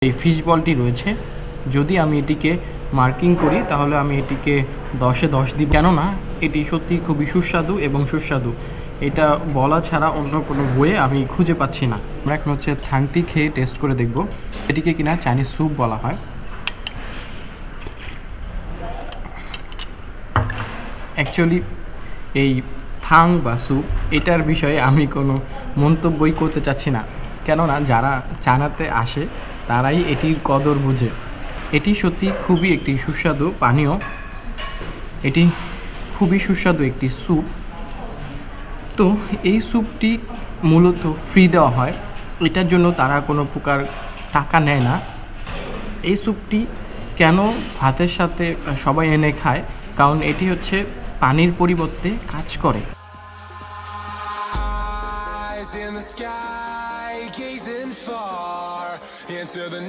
এই ফিশ বলটি রয়েছে, যদি আমি এটিকে মার্কিং করি তাহলে আমি এটিকে 10-এ 10 দিই, কেননা এটি সত্যি খুবই সুস্বাদু এবং সুস্বাদু। এটা বলা ছাড়া অন্য কোনো ওয়ে আমি খুঁজে পাচ্ছি না। আমরা এখন হচ্ছে থাংটি খেয়ে টেস্ট করে দেখব, এটিকে কিনা চাইনিজ স্যুপ বলা হয়। অ্যাকচুয়ালি এই থাং বা স্যুপ এটার বিষয়ে আমি কোনো মন্তব্যই করতে চাচ্ছি না, কেননা যারা চায়নাতে আসে তারাই এটির কদর বুঝে। এটি সত্যি খুবই একটি সুস্বাদু পানীয়, এটি খুবই সুস্বাদু একটি স্যুপ। তো এই স্যুপটি মূলত ফ্রি দেওয়া হয়, এটার জন্য তারা কোনো প্রকার টাকা নেয় না। এই স্যুপটি কেন ভাতের সাথে সবাই এনে খায়, কারণ এটি হচ্ছে পানির পরিবর্তে কাজ করে।